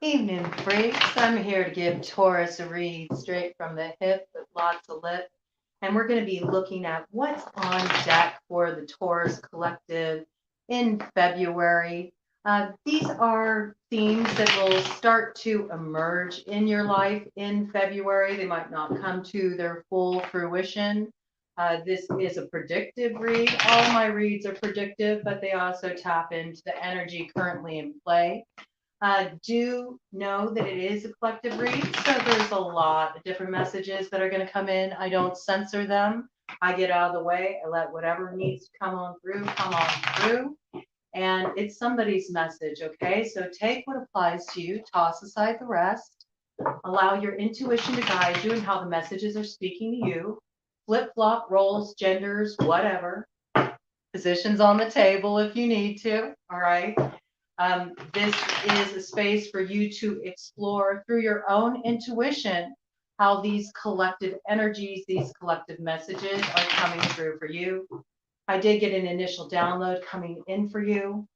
Evening, freaks. I'm here to give Taurus a read straight from the hip with lots of lip. And we're going to be looking at what's on deck for the Taurus collective in February. These are themes that will start to emerge in your life in February. They might not come to their full fruition. This is a predictive read. All my reads are predictive, but they also tap into the energy currently in play. Do know that it is a collective read, so there's a lot of different messages that are going to come in. I don't censor them. I get out of the way. I let whatever needs to come on through. And it's somebody's message, okay? So take what applies to you, toss aside the rest, allow your intuition to guide you in how the messages are speaking to you. Flip-flop roles, genders, whatever. Positions on the table if you need to, all right? This is a space for you to explore through your own intuition how these collective energies, these collective messages are coming through for you. I did get an initial download coming in for you.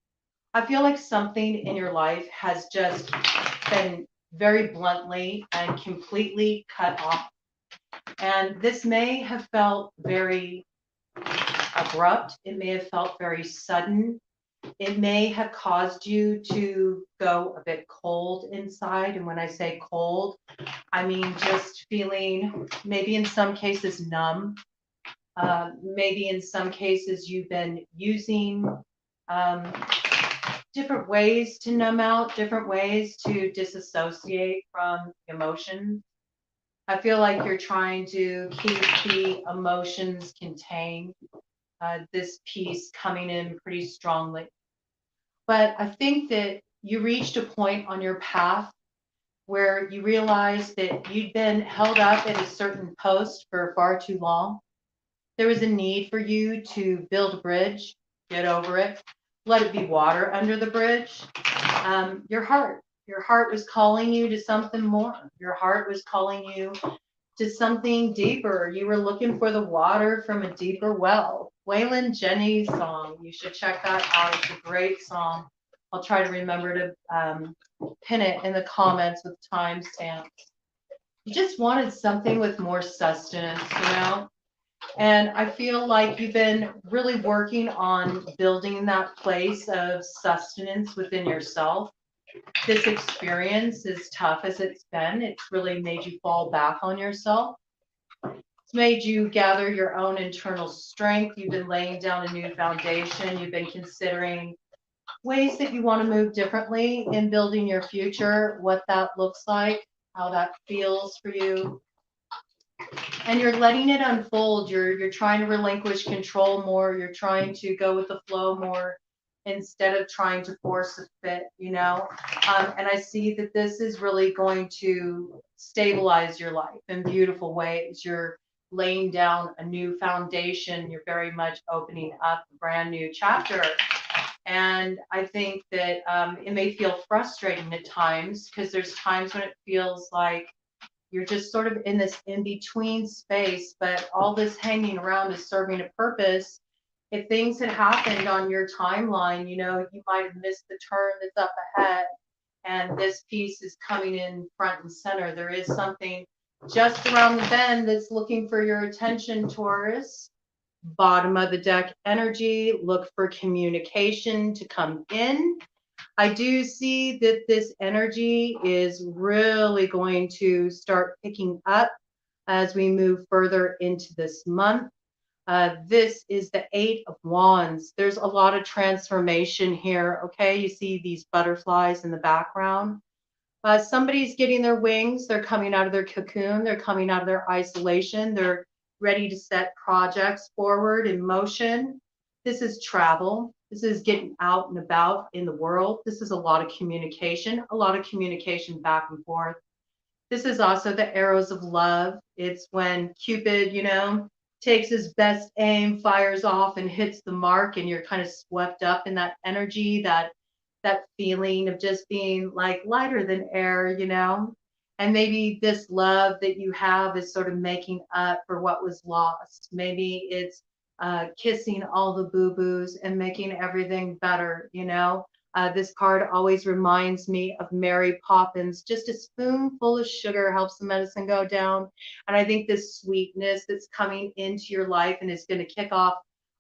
I feel like something in your life has just been very bluntly and completely cut off. And this may have felt very abrupt. It may have felt very sudden. It may have caused you to go a bit cold inside. And when I say cold, I mean just feeling maybe in some cases numb. Maybe in some cases you've been using different ways to numb out, different ways to disassociate from emotions. I feel like you're trying to keep the emotions contained. This piece coming in pretty strongly. But I think that you reached a point on your path where you realized that you'd been held up at a certain post for far too long. There was a need for you to build a bridge, get over it, let it be water under the bridge. Your heart was calling you to something more. Your heart was calling you to something deeper. You were looking for the water from a deeper well. Waylon Jennings' song, you should check that out. It's a great song. I'll try to remember to pin it in the comments with timestamps. You just wanted something with more sustenance, And I feel like you've been really working on building that place of sustenance within yourself. This experience, as tough as it's been, it's really made you fall back on yourself. It's made you gather your own internal strength. You've been laying down a new foundation. You've been considering ways that you want to move differently in building your future, what that looks like, how that feels for you. And you're letting it unfold. You're trying to relinquish control more. You're trying to go with the flow more instead of trying to force a fit, And I see that this is really going to stabilize your life in beautiful ways. You're laying down a new foundation. You're very much opening up a brand new chapter. And I think that it may feel frustrating at times because there's times when it feels like you're just sort of in this in-between space, but all this hanging around is serving a purpose. If things had happened on your timeline, you might have missed the turn that's up ahead, and this piece is coming in front and center. There is something just around the bend that's looking for your attention, Taurus. Bottom of the deck energy, look for communication to come in. I do see that this energy is really going to start picking up as we move further into this month. This is the 8 of Wands. There's a lot of transformation here, okay? You see these butterflies in the background. Somebody's getting their wings. They're coming out of their cocoon. They're coming out of their isolation. They're ready to set projects forward in motion. This is travel. This is getting out and about in the world. This is a lot of communication back and forth. This is also the arrows of love. It's when Cupid, takes his best aim, fires off and hits the mark, and you're kind of swept up in that energy, that feeling of just being like lighter than air, And maybe this love that you have is sort of making up for what was lost. Maybe it's kissing all the boo-boos and making everything better, This card always reminds me of Mary Poppins. Just a spoonful of sugar helps the medicine go down. And I think this sweetness that's coming into your life and is going to kick off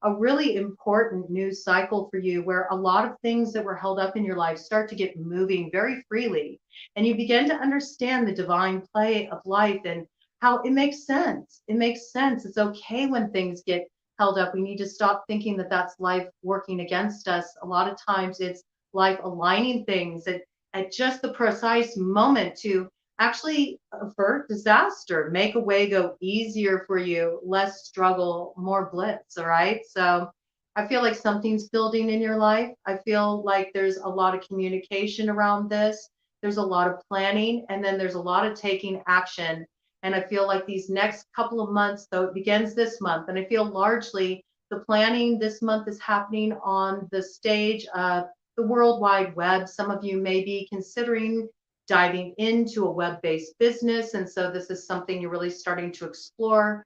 a really important new cycle for you, where a lot of things that were held up in your life start to get moving very freely. And you begin to understand the divine play of life and how it makes sense. It makes sense. It's okay when things get held up. We need to stop thinking that that's life working against us. A lot of times it's life aligning things at just the precise moment to actually avert disaster, make a way go easier for you, less struggle, more blitz. All right. So I feel like something's building in your life. I feel like there's a lot of communication around this. There's a lot of planning, and then there's a lot of taking action. And I feel like these next couple of months, though it begins this month, and I feel largely the planning this month is happening on the stage of the World Wide Web. Some of you may be considering diving into a web-based business, and so this is something you're really starting to explore.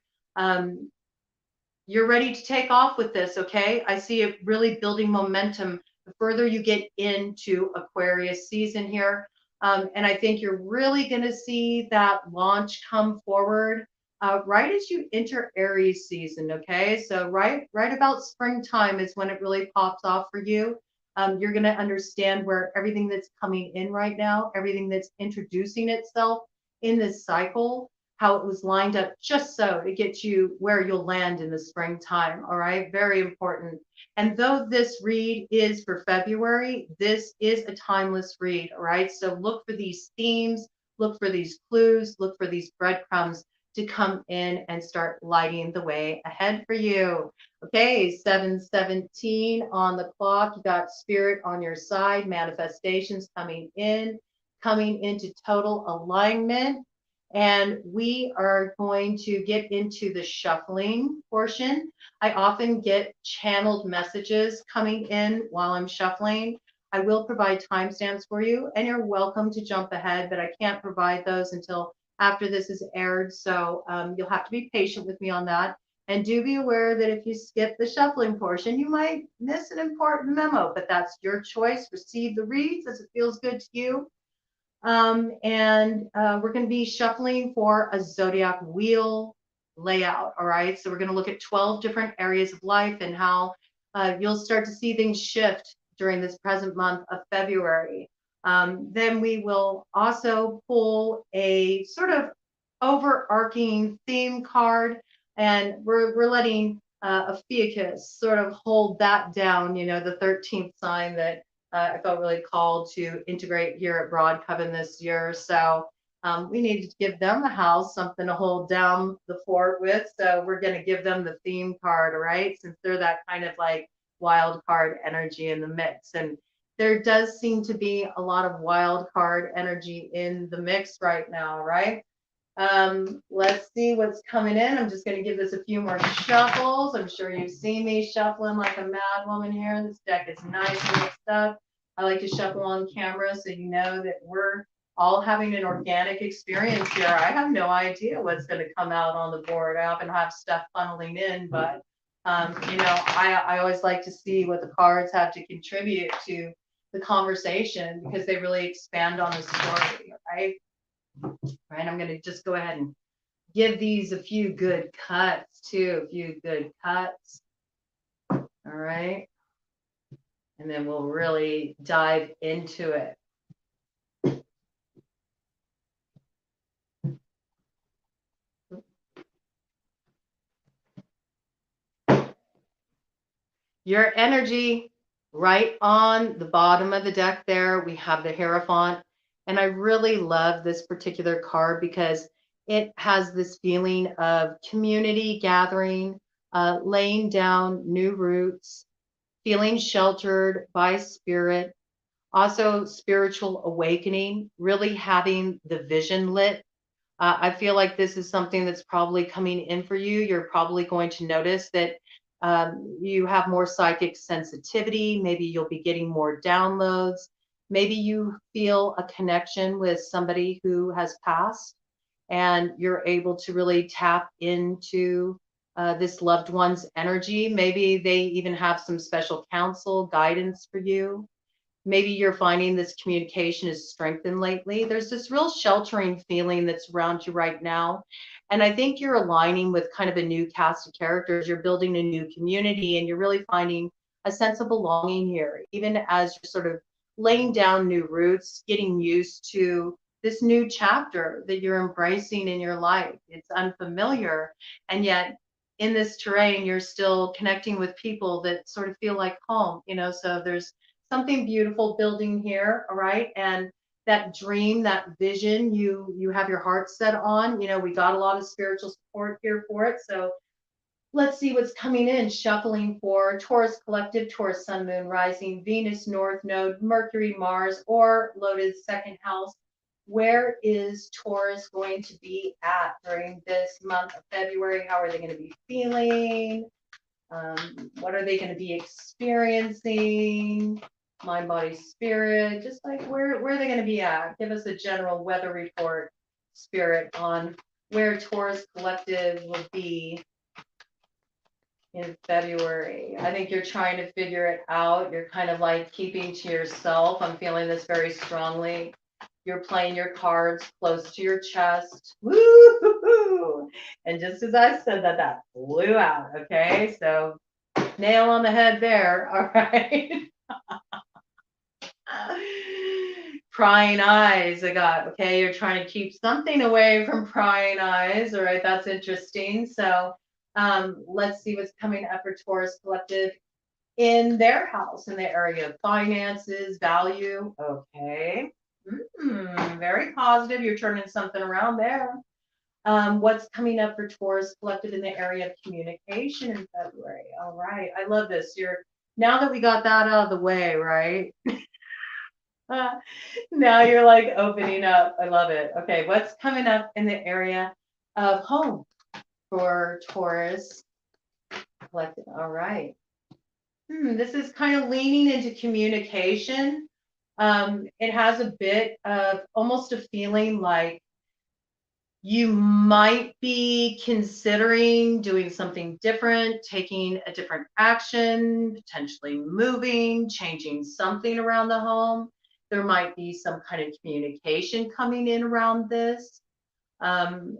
You're ready to take off with this, okay? I see it really building momentum the further you get into Aquarius season here. And I think you're really going to see that launch come forward right as you enter Aries season, okay? So right about springtime is when it really pops off for you. You're going to understand where everything that's coming in right now, everything that's introducing itself in this cycle, how it was lined up just so to get you where you'll land in the springtime. All right, very important. And though this read is for February, this is a timeless read. All right, so look for these themes, look for these clues, look for these breadcrumbs to come in and start lighting the way ahead for you. Okay, 7:17 on the clock. You got spirit on your side, manifestations coming into total alignment. And we are going to get into the shuffling portion. I often get channeled messages coming in while I'm shuffling. I will provide timestamps for you, and you're welcome to jump ahead, but I can't provide those until after this is aired. So you'll have to be patient with me on that. And do be aware that if you skip the shuffling portion, you might miss an important memo, but that's your choice. Receive the reads as it feels good to you. We're going to be shuffling for a zodiac wheel layout. All right. So we're going to look at 12 different areas of life and how you'll start to see things shift during this present month of February. Then we will also pull a sort of overarching theme card, and we're letting Ophiuchus sort of hold that down, you know, the 13th sign that I felt really called to integrate here at BroadCoven this year. So we needed to give them a house, something to hold down the fort with. So we're going to give them the theme card, all right, since they're that kind of like wild card energy in the mix. And there does seem to be a lot of wild card energy in the mix right now, right? Let's see what's coming in. I'm just going to give this a few more shuffles. I'm sure you've seen me shuffling like a mad woman here. This deck is nice and mixed up. I like to shuffle on camera so you know that we're all having an organic experience here. I have no idea what's going to come out on the board. I often have stuff funneling in, but you know, I always like to see what the cards have to contribute to the conversation because they really expand on the story, right? Right, I'm going to just go ahead and give these a few good cuts too, a few good cuts. All right. And then we'll really dive into it. Your energy right on the bottom of the deck there, we have the Hierophant. And I really love this particular card because it has this feeling of community gathering, laying down new roots, feeling sheltered by spirit, also spiritual awakening, really having the vision lit. I feel like this is something that's probably coming in for you. You're probably going to notice that you have more psychic sensitivity. Maybe you'll be getting more downloads. Maybe you feel a connection with somebody who has passed and you're able to really tap into this loved one's energy. Maybe they even have some special counsel, guidance for you. maybe you're finding this communication is strengthened lately. There's this real sheltering feeling that's around you right now. And I think you're aligning with kind of a new cast of characters. You're building a new community and you're really finding a sense of belonging here, even as you're sort of laying down new roots, getting used to this new chapter that you're embracing in your life. It's unfamiliar, and yet in this terrain, you're still connecting with people that sort of feel like home, so there's something beautiful building here, all right? And that dream, that vision you have your heart set on, we got a lot of spiritual support here for it. So let's see what's coming in. Shuffling for Taurus collective, Taurus sun, moon, rising, Venus, north node, Mercury, Mars, or loaded second house. Where is Taurus going to be at during this month of February? How are they going to be feeling? What are they going to be experiencing? Mind, body, spirit, just like where are they going to be at? Give us a general weather report, spirit, on where Taurus collective will be in February. I think you're trying to figure it out. You're kind of like keeping to yourself. I'm feeling this very strongly. You're playing your cards close to your chest. Woo! And just as I said that, that flew out. Okay, so nail on the head there. All right. Prying eyes, I got. Okay, you're trying to keep something away from prying eyes. All right, that's interesting. So let's see what's coming up for Taurus collective in their house, in the area of finances, value. Okay. Very positive. You're turning something around there. What's coming up for Taurus collective in the area of communication in February? All right. I love this. Now that we got that out of the way, right? Now you're like opening up. I love it. Okay. What's coming up in the area of home for Taurus collective? All right. This is kind of leaning into communication. It has a bit of almost a feeling like you might be considering doing something different, taking a different action, potentially moving, changing something around the home. There might be some kind of communication coming in around this.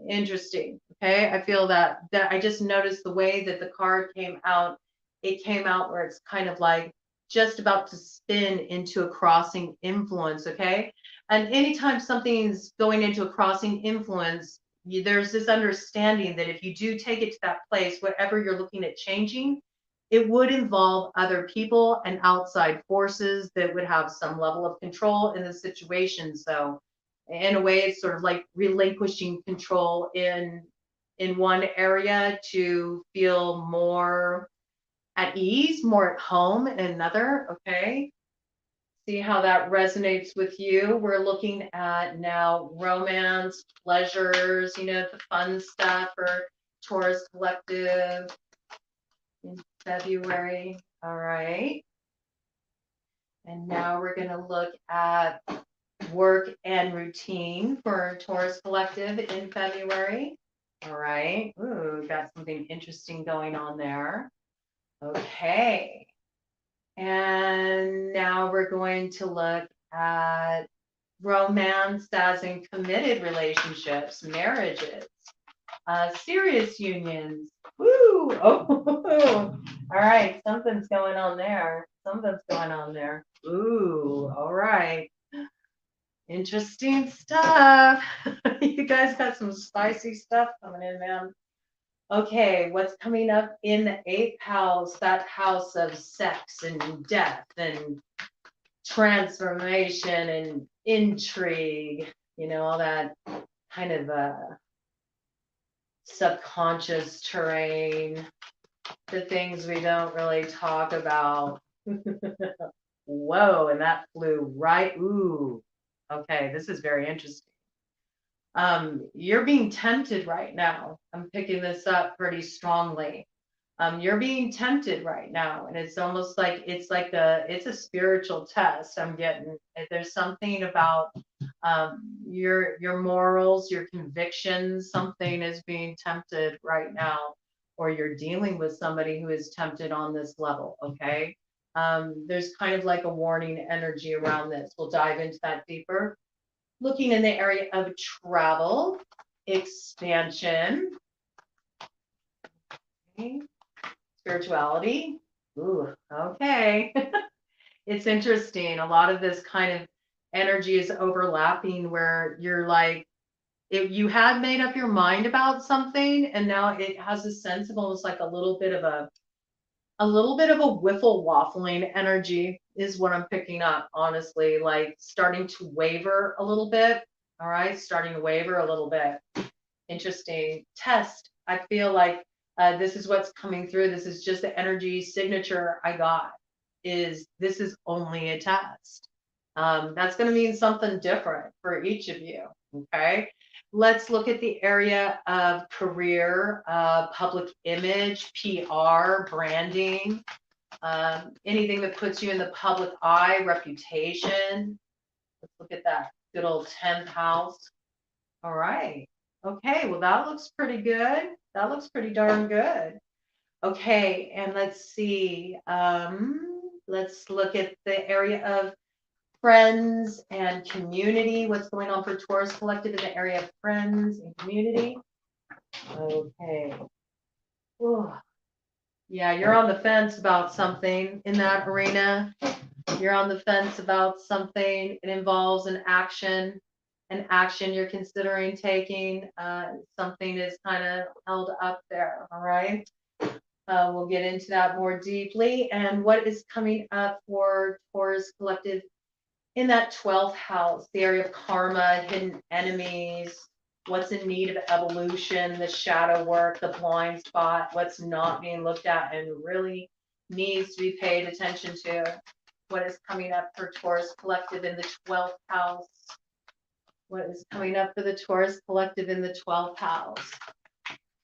Interesting. Okay. I feel that I just noticed the way that the card came out. It came out where it's kind of like just about to spin into a crossing influence. Okay. And anytime something's going into a crossing influence, there's this understanding that if you do take it to that place, whatever you're looking at changing, it would involve other people and outside forces that would have some level of control in the situation. So in a way, it's sort of like relinquishing control in one area to feel more at ease, more at home in another. Okay. See how that resonates with you. We're looking at now romance, pleasures, the fun stuff for Taurus collective in February. All right. And now we're going to look at work and routine for Taurus collective in February. All right. Ooh, got something interesting going on there. Okay. And now we're going to look at romance as in committed relationships, marriages, serious unions. Woo! Oh, all right. Something's going on there. Ooh, all right. Interesting stuff. You guys got some spicy stuff coming in, man. Okay, what's coming up in the 8th house, that house of sex and death and transformation and intrigue, all that kind of subconscious terrain, the things we don't really talk about. Whoa, and that flew right. Ooh, okay, this is very interesting. You're being tempted right now. I'm picking this up pretty strongly. You're being tempted right now, and it's almost like it's a spiritual test. I'm getting. There's something about your morals, your convictions. Something is being tempted right now, or you're dealing with somebody who is tempted on this level. Okay. There's kind of like a warning energy around this. We'll dive into that deeper. Looking in the area of travel, expansion, okay. Spirituality. Ooh, okay. It's interesting. A lot of this kind of energy is overlapping where you're like, if you had made up your mind about something and now it has a sense of almost like a little bit of a whiffle waffling energy is what I'm picking up, honestly, like starting to waver a little bit. All right, starting to waver a little bit. Interesting. Test. I feel like this is what's coming through. This is just the energy signature I got. This is only a test. That's going to mean something different for each of you. Okay. Let's look at the area of career, public image, PR, branding, anything that puts you in the public eye, reputation. Let's look at that good old 10th house. All right. Okay. Well, that looks pretty good. That looks pretty darn good. Okay. And let's see. Let's look at the area of friends and community. What's going on for Taurus Collective in the area of friends and community? Okay. Ooh. Yeah, you're on the fence about something in that arena. You're on the fence about something. It involves an action you're considering taking. Something is kind of held up there. All right. We'll get into that more deeply. And what is coming up for Taurus Collective in that 12th house, the area of karma, hidden enemies, what's in need of evolution, the shadow work, the blind spot, what's not being looked at and really needs to be paid attention to. What is coming up for Taurus Collective in the 12th house? What is coming up for the Taurus Collective in the 12th house?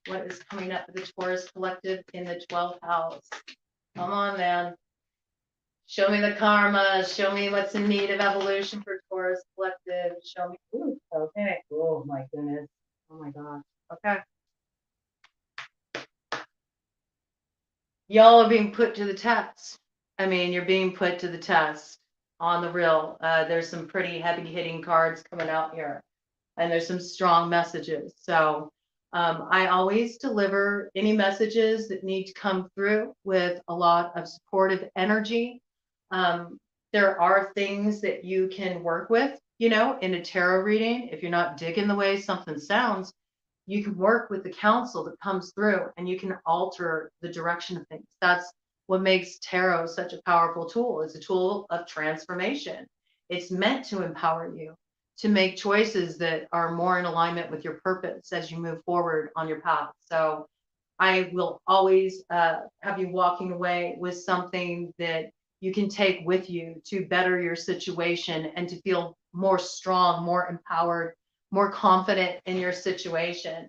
What is coming up for the Taurus Collective in the 12th house? Come on, man. Show me the karma. Show me what's in need of evolution for Taurus Collective. Show me. Ooh, okay. Oh my goodness. Oh my gosh. Okay. Y'all are being put to the test. I mean, you're being put to the test on the real. There's some pretty heavy hitting cards coming out here, and there's some strong messages. So I always deliver any messages that need to come through with a lot of supportive energy. There are things that you can work with, in a tarot reading. If you're not digging the way something sounds, you can work with the counsel that comes through and you can alter the direction of things. That's what makes tarot such a powerful tool. It's a tool of transformation. It's meant to empower you to make choices that are more in alignment with your purpose as you move forward on your path. So I will always have you walking away with something that you can take with you to better your situation and to feel more strong, more empowered, more confident in your situation.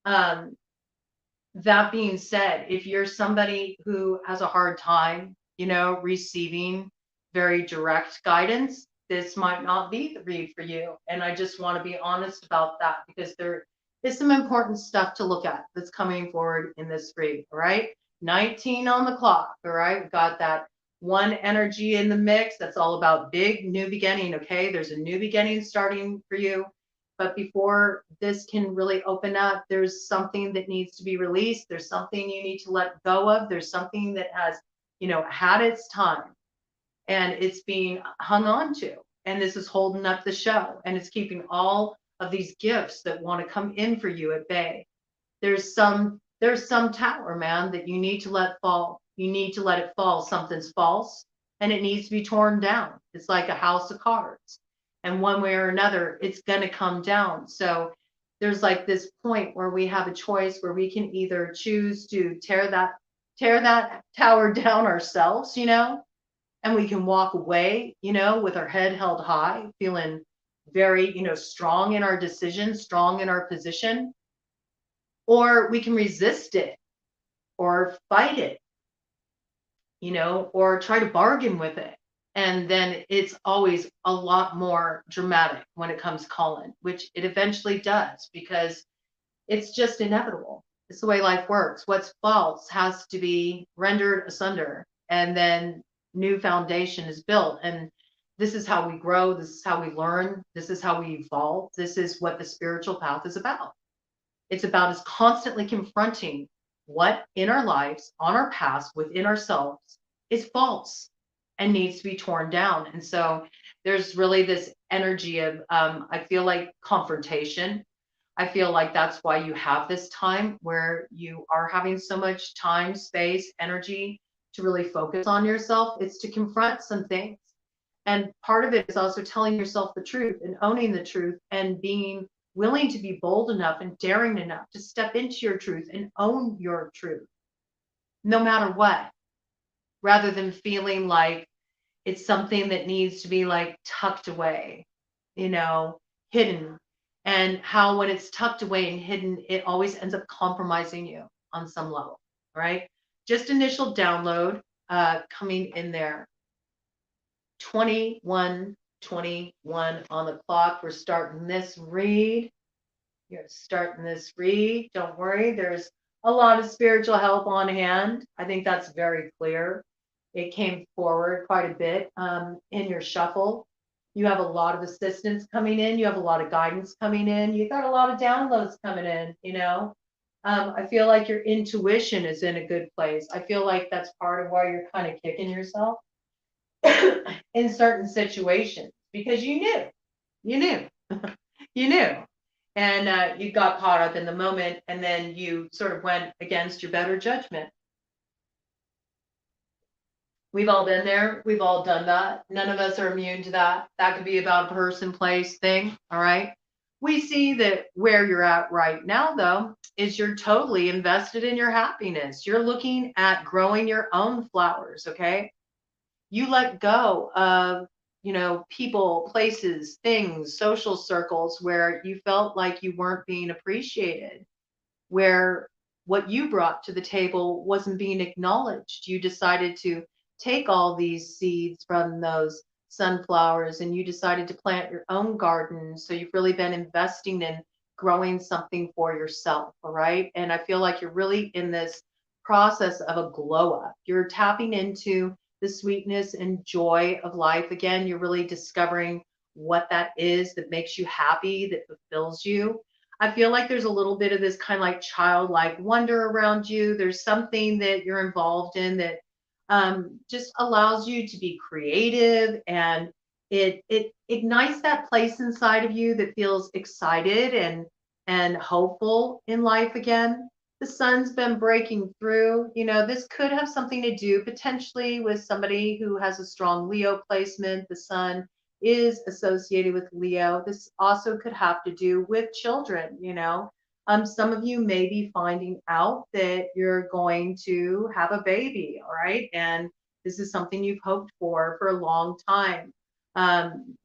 That being said, if you're somebody who has a hard time, receiving very direct guidance, this might not be the read for you. And I just want to be honest about that because there is some important stuff to look at that's coming forward in this read. All right. 19 on the clock. All right. We've got that one energy in the mix. That's all about big new beginning. Okay. There's a new beginning starting for you. But before this can really open up, there's something that needs to be released. There's something you need to let go of. There's something that has, had its time and it's being hung on to. And this is holding up the show and it's keeping all of these gifts that want to come in for you at bay. There's some tower, man, that you need to let fall. You need to let it fall. Something's false and it needs to be torn down. It's like a house of cards. And one way or another, it's going to come down. So there's like this point where we have a choice where we can either choose to tear that tower down ourselves, and we can walk away, with our head held high, feeling very, strong in our decision, strong in our position, or we can resist it or fight it, or try to bargain with it. And then it's always a lot more dramatic when it comes calling, which it eventually does because it's just inevitable. It's the way life works. What's false has to be rendered asunder. And then new foundation is built. And this is how we grow. This is how we learn. This is how we evolve. This is what the spiritual path is about. It's about us constantly confronting what in our lives, on our past, within ourselves is false and needs to be torn down. And so there's really this energy of, I feel like confrontation. I feel like that's why you have this time where you are having so much time, space, energy to really focus on yourself. It's to confront some things. And part of it is also telling yourself the truth and owning the truth and being willing to be bold enough and daring enough to step into your truth and own your truth, no matter what, rather than feeling like it's something that needs to be like tucked away, hidden. And how when it's tucked away and hidden, it always ends up compromising you on some level, right? Just initial download coming in there. 21:21 on the clock. We're starting this read. You're starting this read. Don't worry, there's a lot of spiritual help on hand. I think that's very clear. It came forward quite a bit in your shuffle. You have a lot of assistance coming in. You have a lot of guidance coming in. You got a lot of downloads coming in, I feel like your intuition is in a good place. I feel like that's part of why you're kind of kicking yourself in certain situations, because you knew, you knew, and you got caught up in the moment, and then you sort of went against your better judgment. We've all been there. We've all done that. None of us are immune to that. That could be about a person, place, thing. All right. We see that where you're at right now, though, is you're totally invested in your happiness. You're looking at growing your own flowers. Okay. You let go of, people, places, things, social circles where you felt like you weren't being appreciated, where what you brought to the table wasn't being acknowledged. You decided to take all these seeds from those sunflowers and you decided to plant your own garden. So you've really been investing in growing something for yourself. All right. And I feel like you're really in this process of a glow up. You're tapping into the sweetness and joy of life. Again, you're really discovering what that is that makes you happy, that fulfills you. I feel like there's a little bit of this kind of like childlike wonder around you. There's something that you're involved in that just allows you to be creative, and it ignites that place inside of you that feels excited and hopeful in life again. The sun's been breaking through. This could have something to do potentially with somebody who has a strong Leo placement. The sun is associated with Leo. This also could have to do with children. Some of you may be finding out that you're going to have a baby, all right? And this is something you've hoped for a long time.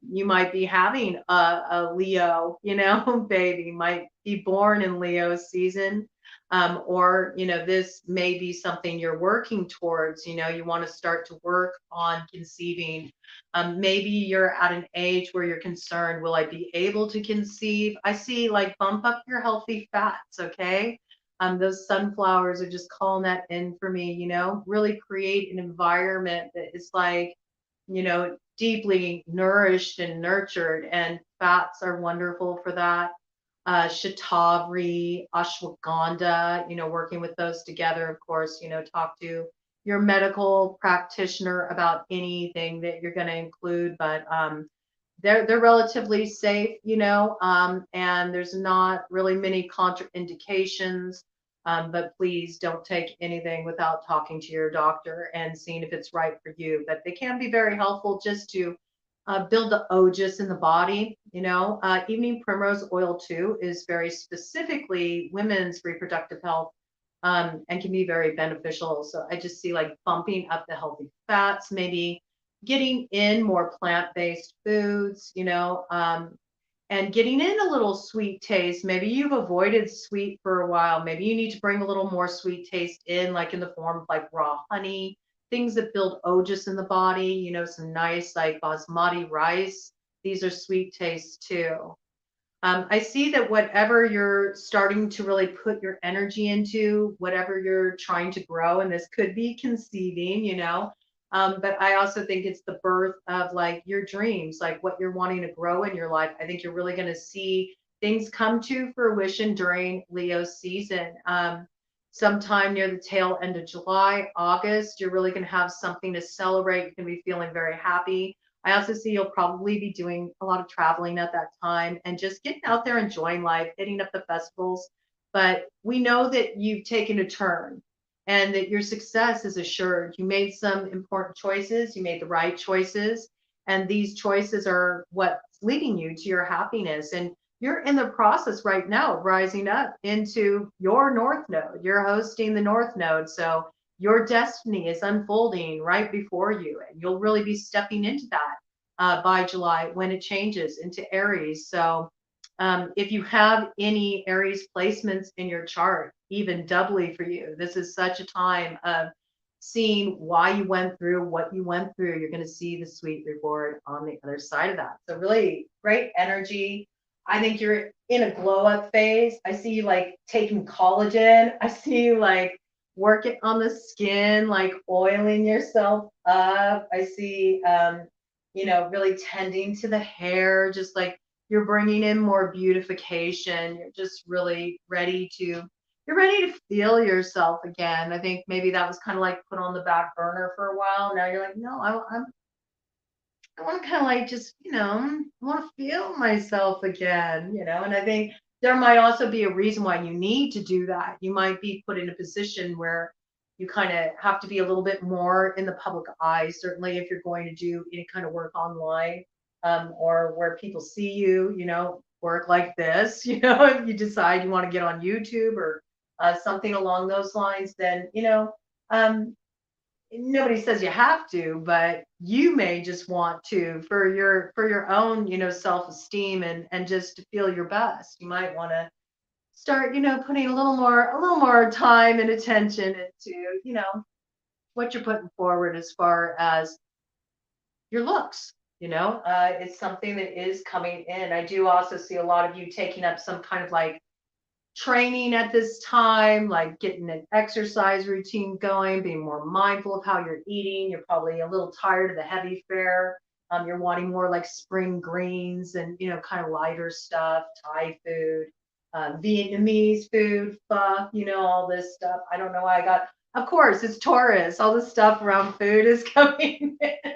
You might be having a Leo, baby, might be born in Leo season. Or, this may be something you're working towards. You want to start to work on conceiving. Maybe you're at an age where you're concerned, will I be able to conceive? I see like bump up your healthy fats, okay? Those sunflowers are just calling that in for me, really create an environment that is like, deeply nourished and nurtured, and fats are wonderful for that. Shatavari, ashwagandha, working with those together, of course, talk to your medical practitioner about anything that you're going to include, but they're relatively safe, and there's not really many contraindications. But please don't take anything without talking to your doctor and seeing if it's right for you. But they can be very helpful just to build the ojas in the body. Evening primrose oil too is very specifically women's reproductive health, and can be very beneficial. So I just see like bumping up the healthy fats, maybe getting in more plant-based foods, and getting in a little sweet taste. Maybe you've avoided sweet for a while. Maybe you need to bring a little more sweet taste in, like in the form of like raw honey, things that build ojas in the body, some nice like basmati rice. These are sweet tastes too. I see that whatever you're starting to really put your energy into, whatever you're trying to grow, and this could be conceiving, But I also think it's the birth of like your dreams, like what you're wanting to grow in your life. I think you're really going to see things come to fruition during Leo season. Sometime near the tail end of July, August, you're really going to have something to celebrate. You're going to be feeling very happy. I also see you'll probably be doing a lot of traveling at that time and just getting out there, enjoying life, hitting up the festivals. But we know that you've taken a turn and that your success is assured. You made some important choices, you made the right choices, and these choices are what's leading you to your happiness. And you're in the process right now of rising up into your North Node. You're hosting the North Node. So your destiny is unfolding right before you, and you'll really be stepping into that by July when it changes into Aries. So if you have any Aries placements in your chart, even doubly for you, this is such a time of seeing why you went through what you went through. You're going to see the sweet reward on the other side of that. So really great energy. I think you're in a glow up phase. I see you like taking collagen. I see you like working on the skin, like oiling yourself up. I see, really tending to the hair, just like you're bringing in more beautification. You're just really you're ready to feel yourself again. I think maybe that was kind of like put on the back burner for a while. Now you're like, no, I want to kind of like just, I want to feel myself again, and I think there might also be a reason why you need to do that. You might be put in a position where you kind of have to be a little bit more in the public eye, certainly if you're going to do any kind of work online, or where people see you, work like this, if you decide you want to get on YouTube or something along those lines, then, um, nobody says you have to, but you may just want to for your own, self-esteem and just to feel your best. You might want to start, putting a little more time and attention into, what you're putting forward as far as your looks. It's something that is coming in. I do also see a lot of you taking up some kind of like training at this time, like getting an exercise routine going, being more mindful of how you're eating. You're probably a little tired of the heavy fare. You're wanting more like spring greens and, kind of lighter stuff, Thai food, Vietnamese food, pho, all this stuff. I don't know why of course, it's Taurus. All the stuff around food is coming in.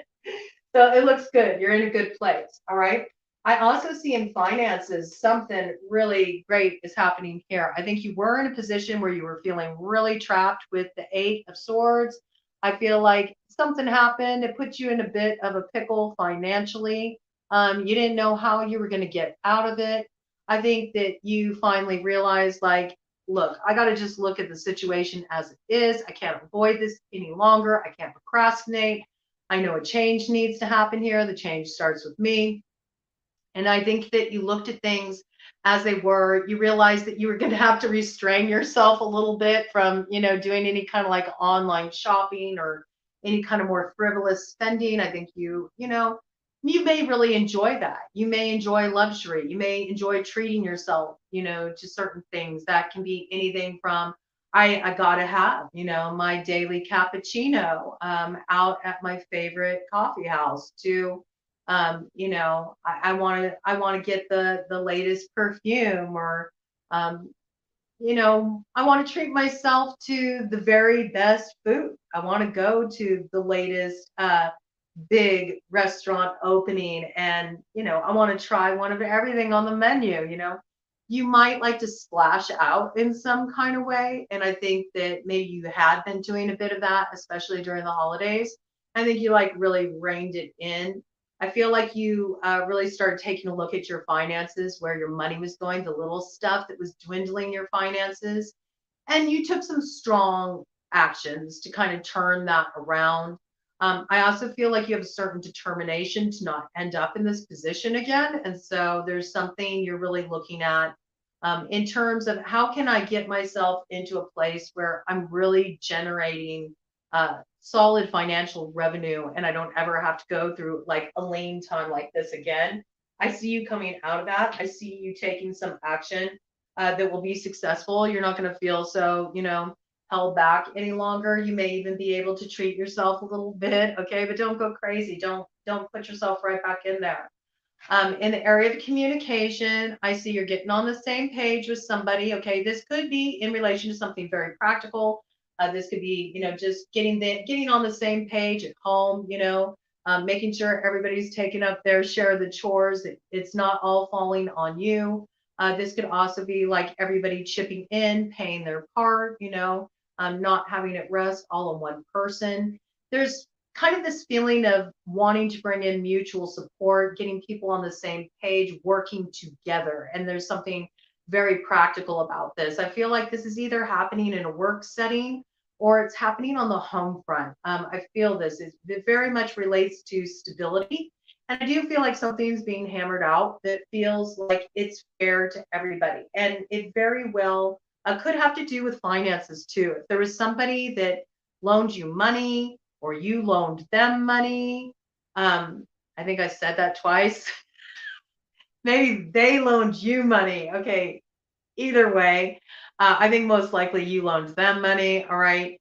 So it looks good. You're in a good place. All right. I also see in finances something really great is happening here. I think you were in a position where you were feeling really trapped with the Eight of Swords. I feel like something happened. It put you in a bit of a pickle financially. You didn't know how you were going to get out of it. I think that you finally realized, like, look, I got to just look at the situation as it is. I can't avoid this any longer. I can't procrastinate. I know a change needs to happen here. The change starts with me. And I think that you looked at things as they were. You realized that you were going to have to restrain yourself a little bit from, doing any kind of like online shopping or any kind of more frivolous spending. I think you may really enjoy that. You may enjoy luxury. You may enjoy treating yourself, to certain things. That can be anything from I gotta have, my daily cappuccino out at my favorite coffee house to I want to get the latest perfume or I want to treat myself to the very best food. I want to go to the latest big restaurant opening and I want to try one of everything on the menu. You might like to splash out in some kind of way, and I think that maybe you had been doing a bit of that, especially during the holidays. I think you like really reined it in. I feel like you really started taking a look at your finances, where your money was going, the little stuff that was dwindling your finances, and you took some strong actions to kind of turn that around. I also feel like you have a certain determination to not end up in this position again. And so there's something you're really looking at in terms of how can I get myself into a place where I'm really generating solid financial revenue and I don't ever have to go through like a lean time like this again. I see you coming out of that. I see you taking some action that will be successful. You're not going to feel so, held back any longer. You may even be able to treat yourself a little bit, okay? But don't go crazy. Don't put yourself right back in there. In the area of communication, I see you're getting on the same page with somebody. Okay, this could be in relation to something very practical. This could be, just getting on the same page at home. Making sure everybody's taking up their share of the chores. It's not all falling on you. This could also be like everybody chipping in, paying their part. Not having it rest all on one person. There's kind of this feeling of wanting to bring in mutual support, getting people on the same page, working together. And there's something very practical about this. I feel like this is either happening in a work setting or it's happening on the home front. I feel it very much relates to stability. And I do feel like something's being hammered out that feels like it's fair to everybody. And it very well could have to do with finances too. If there was somebody that loaned you money, or you loaned them money. I think I said that twice. Maybe they loaned you money. Okay. Either way, I think most likely you loaned them money. All right.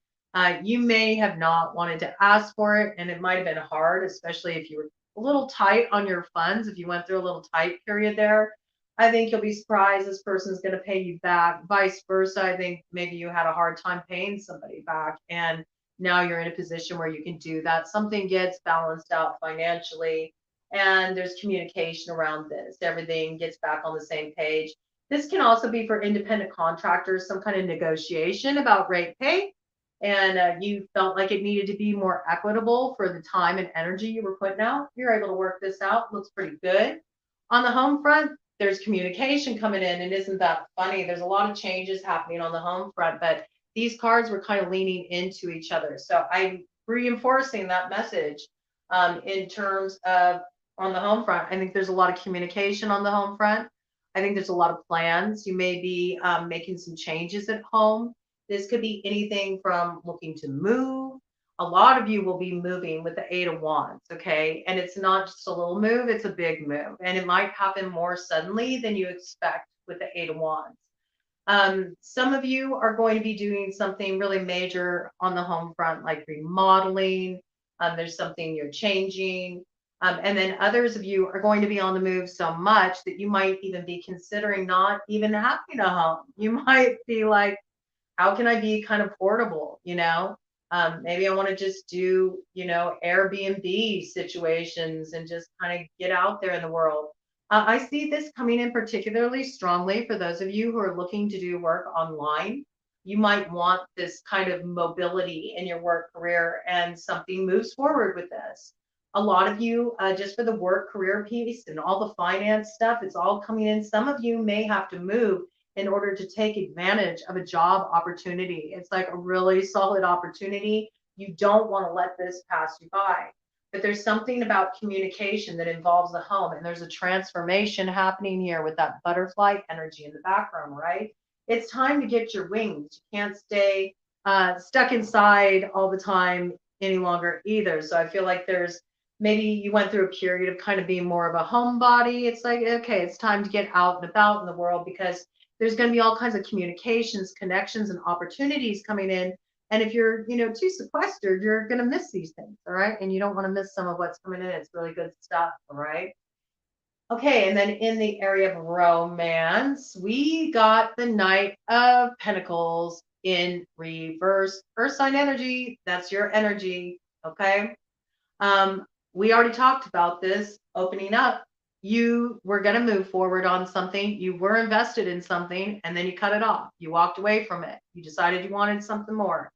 You may have not wanted to ask for it, and it might have been hard, especially if you were a little tight on your funds. If you went through a little tight period there, I think you'll be surprised this person's going to pay you back. Vice versa. I think maybe you had a hard time paying somebody back, and now you're in a position where you can do that. Something gets balanced out financially, and there's communication around this. Everything gets back on the same page. This can also be for independent contractors, some kind of negotiation about rate pay, and you felt like it needed to be more equitable for the time and energy you were putting out. You're able to work this out. Looks pretty good. On the home front, there's communication coming in, and isn't that funny? There's a lot of changes happening on the home front, but these cards were kind of leaning into each other. So I'm reinforcing that message in terms of on the home front. I think there's a lot of communication on the home front. I think there's a lot of plans. You may be making some changes at home. This could be anything from looking to move. A lot of you will be moving with the Eight of Wands, okay? And it's not just a little move, it's a big move. And it might happen more suddenly than you expect with the Eight of Wands. Some of you are going to be doing something really major on the home front, like remodeling. There's something you're changing. And then others of you are going to be on the move so much that you might even be considering not even having a home. You might be like, how can I be kind of portable? Maybe I want to just do, Airbnb situations and just kind of get out there in the world. I see this coming in particularly strongly for those of you who are looking to do work online. You might want this kind of mobility in your work career, and something moves forward with this. A lot of you, just for the work career piece and all the finance stuff, it's all coming in. Some of you may have to move in order to take advantage of a job opportunity. It's like a really solid opportunity. You don't want to let this pass you by. But there's something about communication that involves the home, and there's a transformation happening here with that butterfly energy in the background, right? It's time to get your wings. You can't stay stuck inside all the time any longer either. So I feel like there's maybe you went through a period of kind of being more of a homebody. It's like, okay, it's time to get out and about in the world, because there's going to be all kinds of communications, connections, and opportunities coming in. And if you're, too sequestered, you're going to miss these things. All right. And you don't want to miss some of what's coming in. It's really good stuff. All right. Okay. And then in the area of romance, we got the Knight of Pentacles in reverse. Earth sign energy. That's your energy. Okay. We already talked about this opening up. You were going to move forward on something. You were invested in something, and then you cut it off. You walked away from it. You decided you wanted something more.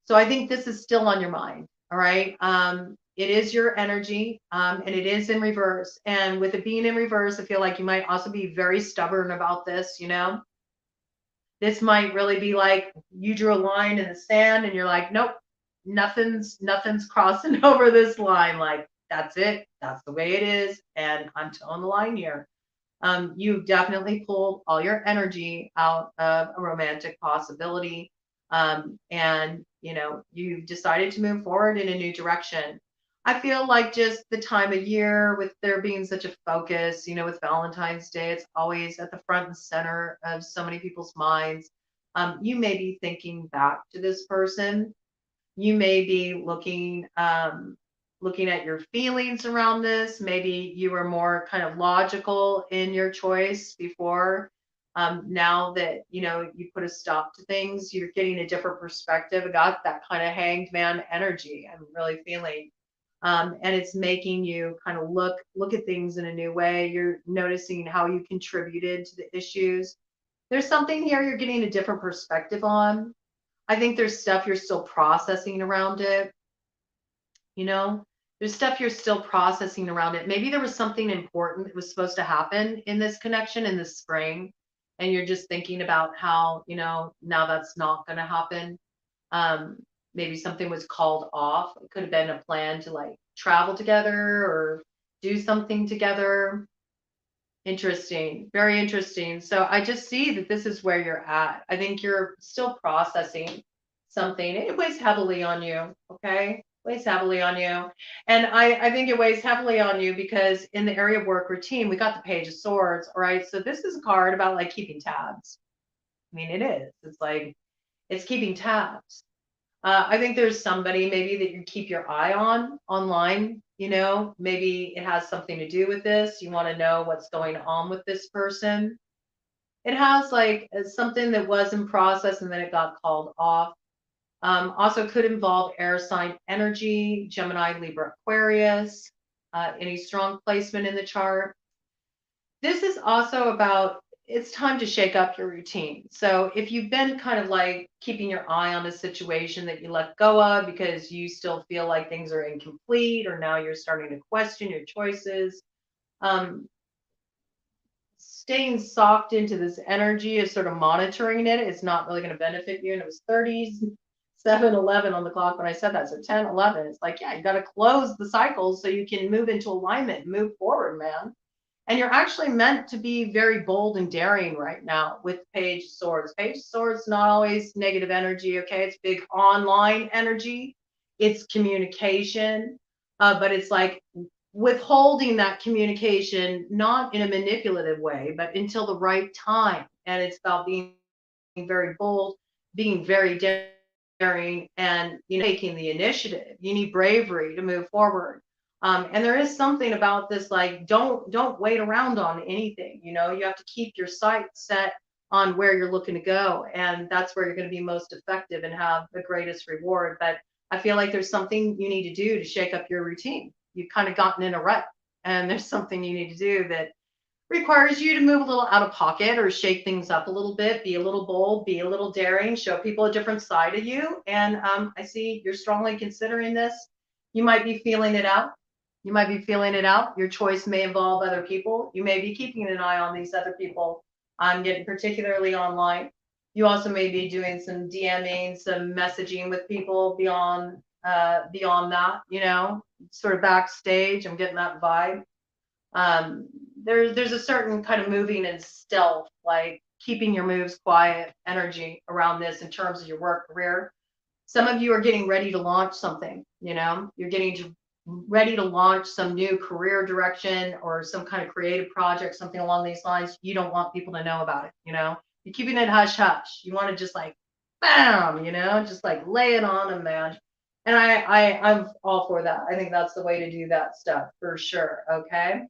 So I think this is still on your mind. All right. It is your energy, and it is in reverse. And with it being in reverse, I feel like you might also be very stubborn about this. This might really be like you drew a line in the sand, and you're like, nope, nothing's crossing over this line. Like, that's it. That's the way it is. And I'm toeing the line here. You've definitely pulled all your energy out of a romantic possibility. And, you've decided to move forward in a new direction. I feel like just the time of year with there being such a focus, with Valentine's Day, it's always at the front and center of so many people's minds. You may be thinking back to this person. You may be looking at your feelings around this. Maybe you were more kind of logical in your choice before. Now that you put a stop to things, you're getting a different perspective. I got that kind of hanged man energy I'm really feeling. And it's making you kind of look at things in a new way. You're noticing how you contributed to the issues. There's something here you're getting a different perspective on. I think there's stuff you're still processing around it. You know, there's stuff you're still processing around it. Maybe there was something important that was supposed to happen in this connection in the spring, and you're just thinking about how, now that's not going to happen. Um, Maybe something was called off. It could have been a plan to like travel together or do something together. Interesting, very interesting. So I just see that this is where you're at. I think you're still processing something. It weighs heavily on you, okay? Weighs heavily on you. And I think it weighs heavily on you because in the area of work routine, we got the Page of Swords, all right? So this is a card about like keeping tabs. I mean, it is. It's like, it's keeping tabs. I think there's somebody maybe that you keep your eye on online. Maybe it has something to do with this. You want to know what's going on with this person. It has like something that was in process and then it got called off. Also could involve air sign energy, Gemini, Libra, Aquarius, any strong placement in the chart. This is also about it's time to shake up your routine. So if you've been kind of like keeping your eye on a situation that you let go of because you still feel like things are incomplete, or now you're starting to question your choices, staying socked into this energy is sort of monitoring it. It's not really going to benefit you. And it was 30s, 7-11 on the clock when I said that. So 10-11, it's like, yeah, you got to close the cycles so you can move into alignment, move forward, man. And you're actually meant to be very bold and daring right now with Page of Swords. Page of Swords, not always negative energy, okay? It's big online energy. It's communication, but it's like withholding that communication, not in a manipulative way, but until the right time. And it's about being very bold, being very daring, and taking the initiative. You need bravery to move forward. And there is something about this, like, don't wait around on anything. You have to keep your sights set on where you're looking to go, and that's where you're going to be most effective and have the greatest reward. But I feel like there's something you need to do to shake up your routine. You've kind of gotten in a rut, and there's something you need to do that requires you to move a little out of pocket or shake things up a little bit, be a little bold, be a little daring, show people a different side of you. And I see you're strongly considering this. You might be feeling it out. You might be feeling it out. Your choice may involve other people. You may be keeping an eye on these other people. I'm getting particularly online. You also may be doing some DMing, some messaging with people beyond that, sort of backstage. I'm getting that vibe. There's a certain kind of moving in stealth, like keeping your moves quiet energy around this in terms of your work career. Some of you are getting ready to launch something, you're getting ready to launch some new career direction or some kind of creative project, something along these lines. You don't want people to know about it. You're keeping it hush hush. You want to just like, bam, just like lay it on them, man. And I'm all for that. I think that's the way to do that stuff for sure. Okay.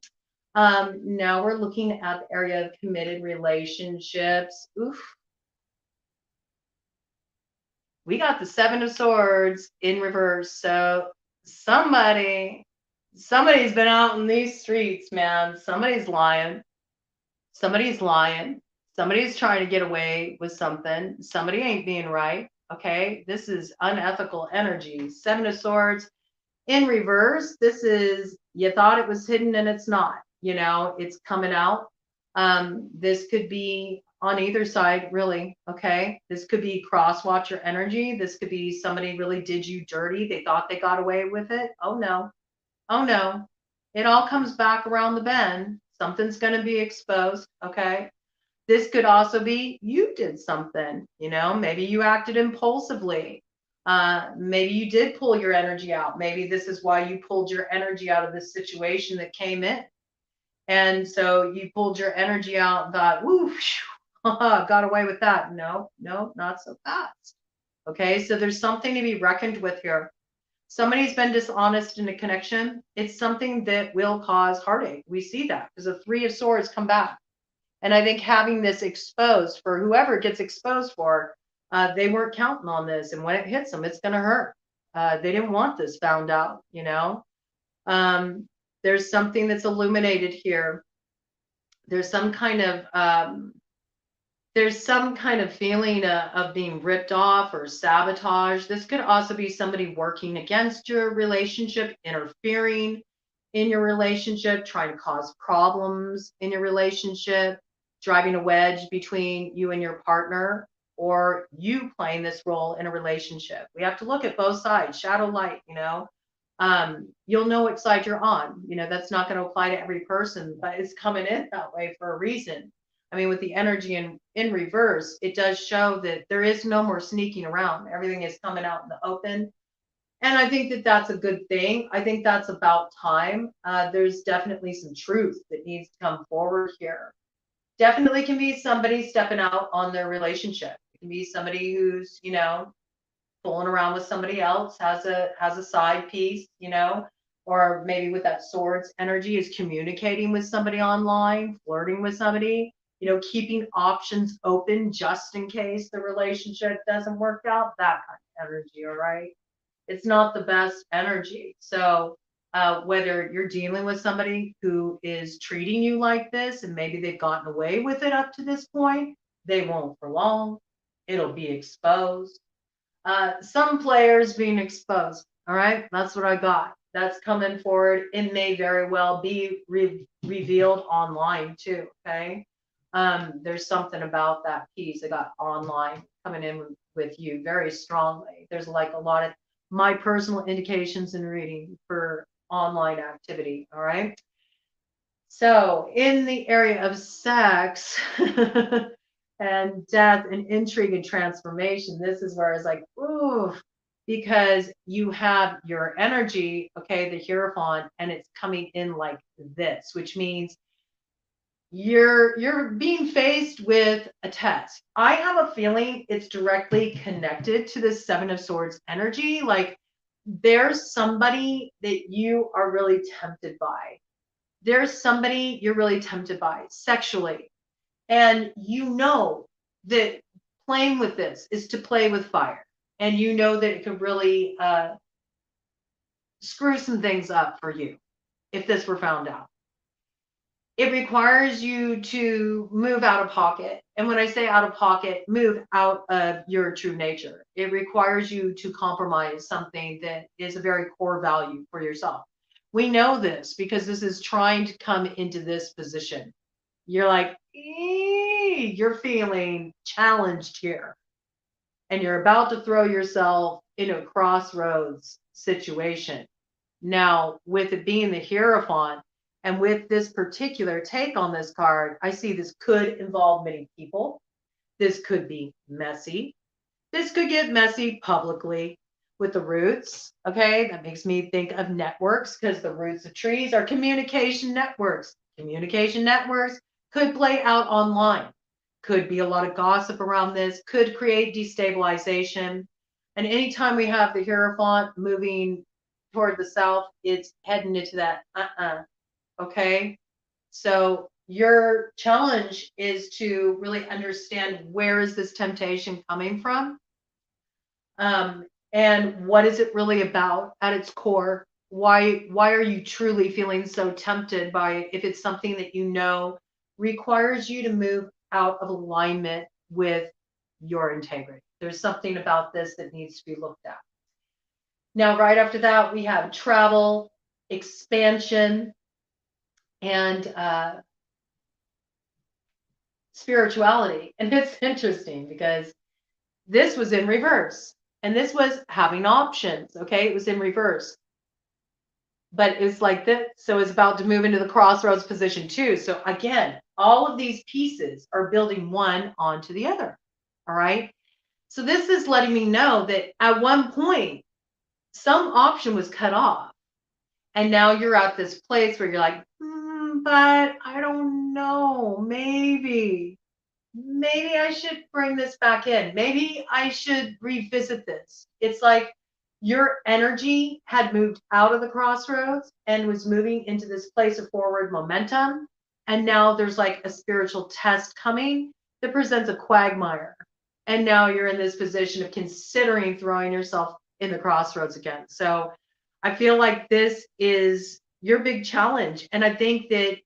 Now we're looking at the area of committed relationships. Oof. We got the Seven of Swords in reverse. So somebody's been out in these streets, man. Somebody's lying. Somebody's lying. Somebody's trying to get away with something. Somebody ain't being right. Okay. This is unethical energy. Seven of Swords in reverse. This is, you thought it was hidden and it's not. It's coming out. This could be on either side, really. Okay. This could be cross-watcher energy. This could be somebody really did you dirty. They thought they got away with it. Oh no. Oh no. It all comes back around the bend. Something's going to be exposed. Okay. This could also be you did something, maybe you acted impulsively. Maybe you did pull your energy out. Maybe this is why you pulled your energy out of this situation that came in. And so you pulled your energy out and thought, woo, got away with that. No, no, not so fast. Okay, so there's something to be reckoned with here. Somebody's been dishonest in a connection. It's something that will cause heartache. We see that because the Three of Swords come back. And I think having this exposed for whoever gets exposed for, they weren't counting on this. And when it hits them, it's going to hurt. They didn't want this found out, you know. There's something that's illuminated here. There's some kind of feeling of being ripped off or sabotage. This could also be somebody working against your relationship, interfering in your relationship, trying to cause problems in your relationship, driving a wedge between you and your partner, or you playing this role in a relationship. We have to look at both sides, shadow, light, you know. You'll know what side you're on. You know, that's not going to apply to every person, but it's coming in that way for a reason. I mean, with the energy in reverse, it does show that there is no more sneaking around. Everything is coming out in the open. And I think that that's a good thing. I think that's about time. There's definitely some truth that needs to come forward here. Definitely can be somebody stepping out on their relationship. It can be somebody who's, you know, fooling around with somebody else, has a side piece, you know, or maybe with that swords energy is communicating with somebody online, flirting with somebody, you know, keeping options open just in case the relationship doesn't work out, that kind of energy, all right? It's not the best energy. So whether you're dealing with somebody who is treating you like this and maybe they've gotten away with it up to this point, they won't for long. It'll be exposed. Some players being exposed. All right, that's what I got. That's coming forward. It may very well be revealed online too. Okay, there's something about that piece that got online coming in with you very strongly. There's like a lot of my personal indications and reading for online activity. All right. So in the area of sex and death and intrigue and transformation, this is where it's like, ooh, because you have your energy, okay, the Hierophant, and it's coming in like this, which means you're being faced with a test. I have a feeling it's directly connected to the Seven of Swords energy. Like there's somebody that you are really tempted by. There's somebody you're really tempted by sexually. And you know that playing with this is to play with fire. And you know that it could really screw some things up for you if this were found out. It requires you to move out of pocket. And when I say out of pocket, move out of your true nature. It requires you to compromise something that is a very core value for yourself. We know this because this is trying to come into this position. You're like, you're feeling challenged here. And you're about to throw yourself in a crossroads situation. Now, with it being the Hierophant, and with this particular take on this card, I see this could involve many people. This could be messy. This could get messy publicly with the roots. Okay, that makes me think of networks because the roots of trees are communication networks. Communication networks could play out online. Could be a lot of gossip around this. Could create destabilization. And anytime we have the Hierophant moving toward the south, it's heading into that okay, so your challenge is to really understand where is this temptation coming from, and what is it really about at its core. Why are you truly feeling so tempted by it if it's something that you know requires you to move out of alignment with your integrity? There's something about this that needs to be looked at. Now, right after that, we have travel, expansion, and spirituality. And it's interesting because this was in reverse and this was having options. Okay, it was in reverse, but it's like this. So it's about to move into the crossroads position too. So again, all of these pieces are building one onto the other. All right, so this is letting me know that at one point some option was cut off, and now you're at this place where you're like, but I don't know, maybe. maybe I should bring this back in. Maybe I should revisit this. It's like your energy had moved out of the crossroads and was moving into this place of forward momentum. And now there's like a spiritual test coming that presents a quagmire. And now you're in this position of considering throwing yourself in the crossroads again. So I feel like this is your big challenge. And I think that,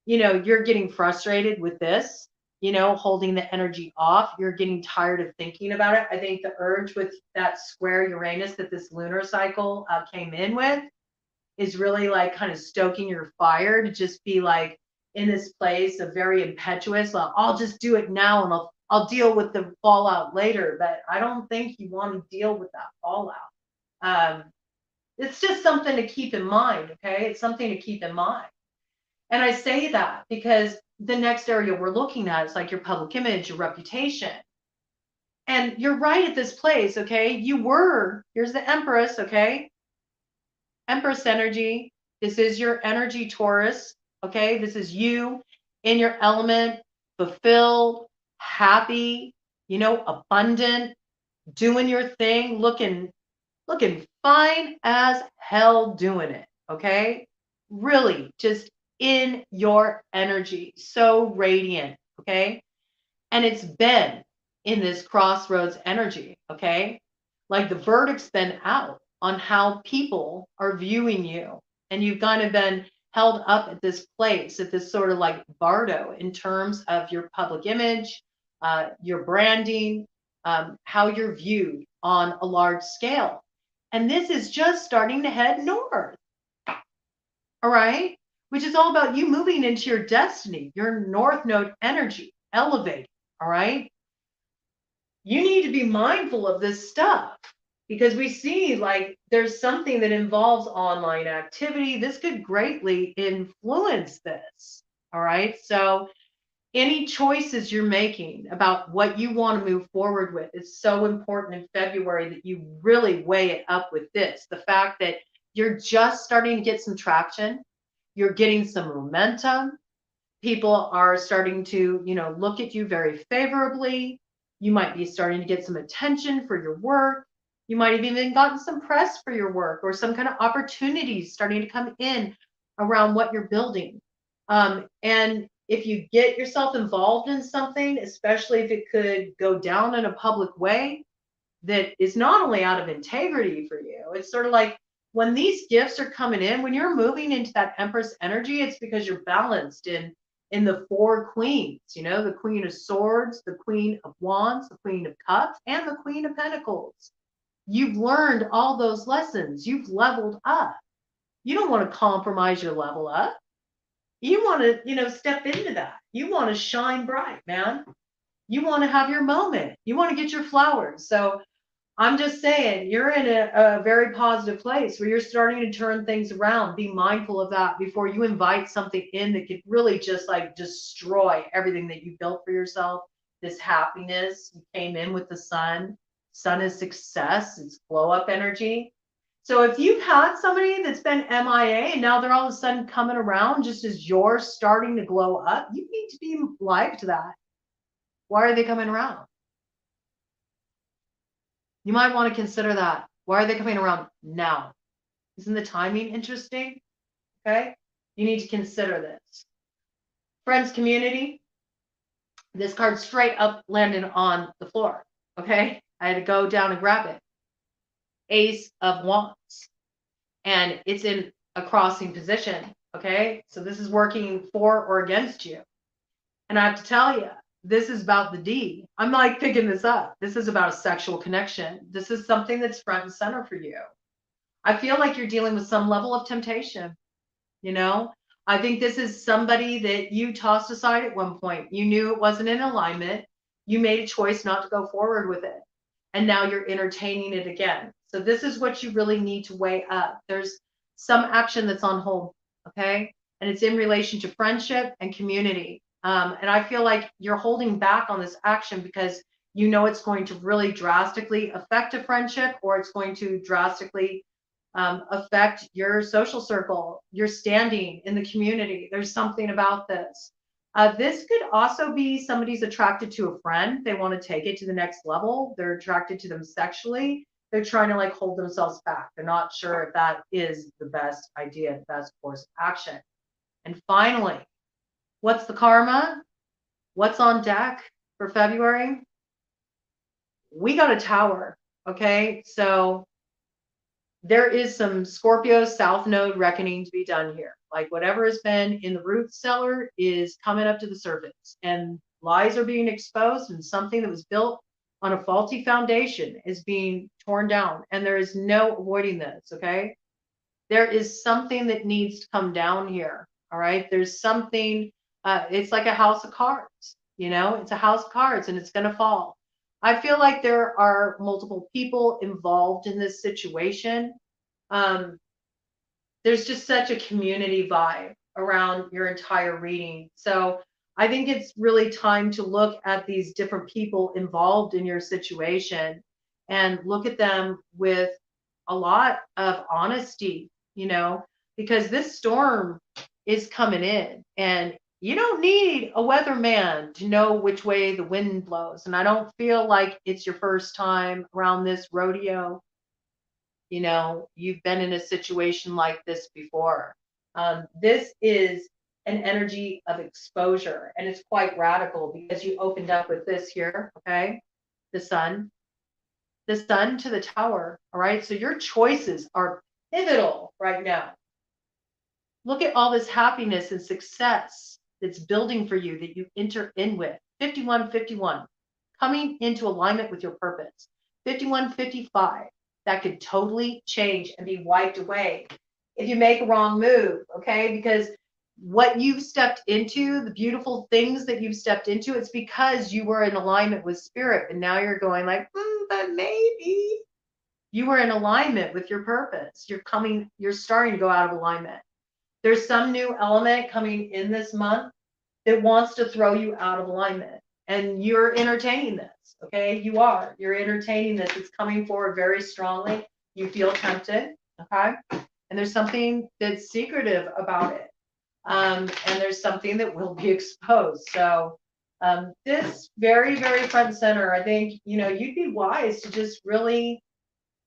you're getting frustrated with this, holding the energy off. You're getting tired of thinking about it. I think the urge with that square Uranus that this lunar cycle came in with is really like kind of stoking your fire to just be like in this place of very impetuous. Well, I'll just do it now and I'll deal with the fallout later. But I don't think you want to deal with that fallout. It's just something to keep in mind. Okay. It's something to keep in mind. And I say that because the next area we're looking at is like your public image, your reputation. And you're right at this place, okay? Here's the Empress, okay? Empress energy. This is your energy, Taurus, okay? This is you in your element, fulfilled, happy, abundant, doing your thing, looking fine as hell doing it, okay? Really, just in your energy, so radiant, okay? And it's been in this crossroads energy, okay? Like the verdict's been out on how people are viewing you. And you've kind of been held up at this place, at this sort of like bardo in terms of your public image, your branding, how you're viewed on a large scale. And this is just starting to head north. All right? Which is all about you moving into your destiny, your North Node energy, elevating. All right? You need to be mindful of this stuff because we see like there's something that involves online activity. This could greatly influence this. All right? So, any choices you're making about what you want to move forward with is so important in February that you really weigh it up with this. The fact that you're just starting to get some traction, you're getting some momentum. People are starting to, look at you very favorably. You might be starting to get some attention for your work. You might have even gotten some press for your work or some kind of opportunities starting to come in around what you're building. And if you get yourself involved in something, especially if it could go down in a public way that is not only out of integrity for you, it's sort of like when these gifts are coming in, when you're moving into that Empress energy, it's because you're balanced in the four queens, the Queen of Swords, the Queen of Wands, the Queen of Cups, and the Queen of Pentacles. You've learned all those lessons. You've leveled up. You don't want to compromise your level up. You want to, step into that. You want to shine bright, man. You want to have your moment. You want to get your flowers. So I'm just saying, you're in a very positive place where you're starting to turn things around. Be mindful of that before you invite something in that could really just like destroy everything that you built for yourself. This happiness, you came in with the sun. Sun is success. It's glow up energy. So if you've had somebody that's been MIA and now they're all of a sudden coming around just as you're starting to glow up, you need to be alive to that. Why are they coming around? You might want to consider that. Why are they coming around now? Isn't the timing interesting? Okay. You need to consider this. Friends, community. This card straight up landed on the floor. Okay. I had to go down and grab it. Ace of Wands. And it's in a crossing position. Okay. So this is working for or against you. And I have to tell you, this is about the D. I'm like picking this up. This is about a sexual connection. This is something that's front and center for you. I feel like you're dealing with some level of temptation. I think this is somebody that you tossed aside at one point. You knew it wasn't in alignment. You made a choice not to go forward with it. And now you're entertaining it again. So this is what you really need to weigh up. There's some action that's on hold. Okay. And it's in relation to friendship and community. And I feel like you're holding back on this action because it's going to really drastically affect a friendship, or it's going to drastically affect your social circle, your standing in the community. There's something about this. This could also be somebody's attracted to a friend. They want to take it to the next level. They're attracted to them sexually. They're trying to like hold themselves back. They're not sure if that is the best idea, the best course of action. And finally, what's the karma? What's on deck for February? We got a tower. Okay. So there is some Scorpio South Node reckoning to be done here. Like whatever has been in the root cellar is coming up to the surface, and lies are being exposed, and something that was built on a faulty foundation is being torn down. And there is no avoiding this. Okay. There is something that needs to come down here. All right. There's something, it's like a house of cards, it's a house of cards and it's going to fall. I feel like there are multiple people involved in this situation. Um, there's just such a community vibe around your entire reading. So I think it's really time to look at these different people involved in your situation and look at them with a lot of honesty, because this storm is coming in, and you don't need a weatherman to know which way the wind blows. And I don't feel like it's your first time around this rodeo. You've been in a situation like this before. This is an energy of exposure, and it's quite radical because you opened up with this here, okay? The sun to the tower, all right? So your choices are pivotal right now. Look at all this happiness and success that's building for you that you enter in with. 5151, coming into alignment with your purpose. 5155, that could totally change and be wiped away if you make a wrong move, okay? Because what you've stepped into, the beautiful things that you've stepped into, it's because you were in alignment with spirit, and now you're going like, but maybe. You were in alignment with your purpose. You're starting to go out of alignment. There's some new element coming in this month that wants to throw you out of alignment, and you're entertaining this. Okay, you're entertaining this. It's coming forward very strongly. You feel tempted. Okay, and there's something that's secretive about it, and there's something that will be exposed. So this very, very front and center. I think you'd be wise to just really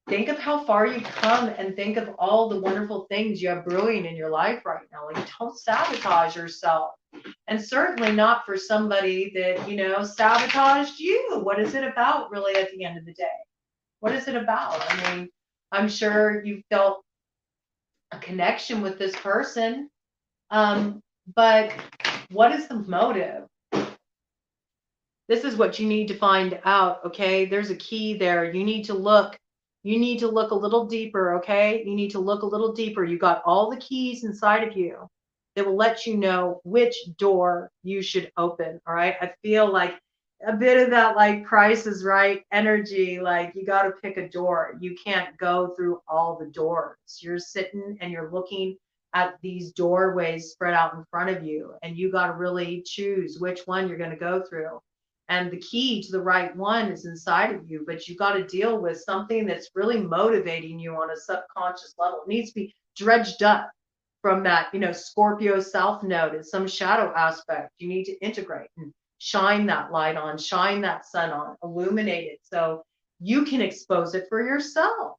think of how far you've come and think of all the wonderful things you have brewing in your life right now. Like, don't sabotage yourself. And certainly not for somebody that, sabotaged you. What is it about really at the end of the day? What is it about? I mean, I'm sure you felt a connection with this person. But what is the motive? This is what you need to find out. Okay. There's a key there. You need to look a little deeper, okay? You need to look a little deeper. You got all the keys inside of you that will let you know which door you should open, all right? I feel like a bit of that like Price is Right energy, like you got to pick a door. You can't go through all the doors. You're sitting and you're looking at these doorways spread out in front of you, and you got to really choose which one you're going to go through. And the key to the right one is inside of you, but you got to deal with something that's really motivating you on a subconscious level. It needs to be dredged up from that, Scorpio South Node. It's some shadow aspect. You need to integrate and shine that light on, shine that sun on, illuminate it so you can expose it for yourself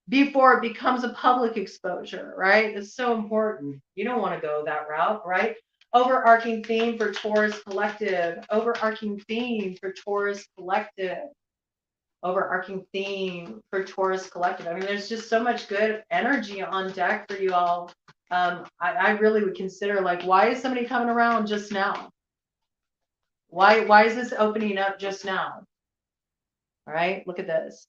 before it becomes a public exposure, right? It's so important. You don't want to go that route, right? Overarching theme for Taurus Collective. Overarching theme for Taurus Collective. Overarching theme for Taurus Collective. I mean, there's just so much good energy on deck for you all. I really would consider, like, why is somebody coming around just now? Why is this opening up just now? All right, look at this.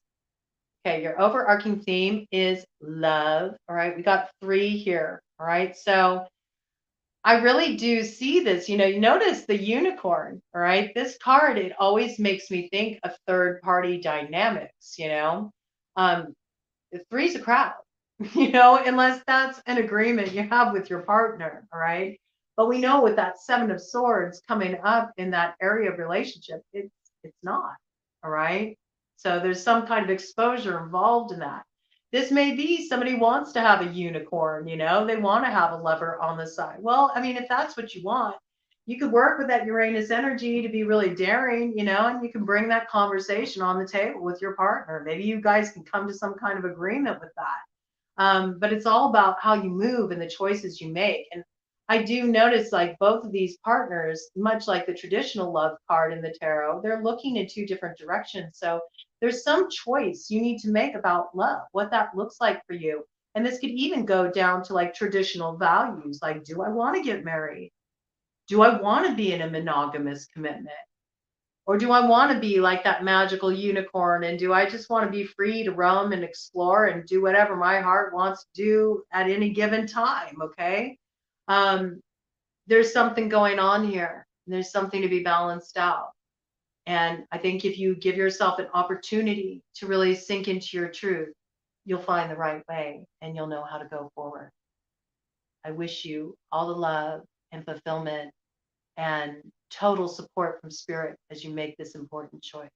Okay, your overarching theme is love. All right, we got 3 here. All right, so I really do see this. You notice the unicorn, all right? This card, it always makes me think of third-party dynamics, The 3's a crowd, unless that's an agreement you have with your partner, all right? But we know with that 7 of Swords coming up in that area of relationship, it's not, all right? So there's some kind of exposure involved in that. This may be somebody wants to have a unicorn, they want to have a lover on the side. Well, I mean, if that's what you want, you could work with that Uranus energy to be really daring, you know, and you can bring that conversation on the table with your partner. Maybe you guys can come to some kind of agreement with that. But it's all about how you move and the choices you make. And I do notice like both of these partners, much like the traditional love card in the tarot, they're looking in two different directions. So there's some choice you need to make about love, what that looks like for you. And this could even go down to like traditional values, like, do I want to get married? Do I want to be in a monogamous commitment? Or do I want to be like that magical unicorn? And do I just want to be free to roam and explore and do whatever my heart wants to do at any given time? Okay. Um, there's something going on here. There's something to be balanced out. And I think if you give yourself an opportunity to really sink into your truth, you'll find the right way and you'll know how to go forward. I wish you all the love and fulfillment and total support from spirit as you make this important choice.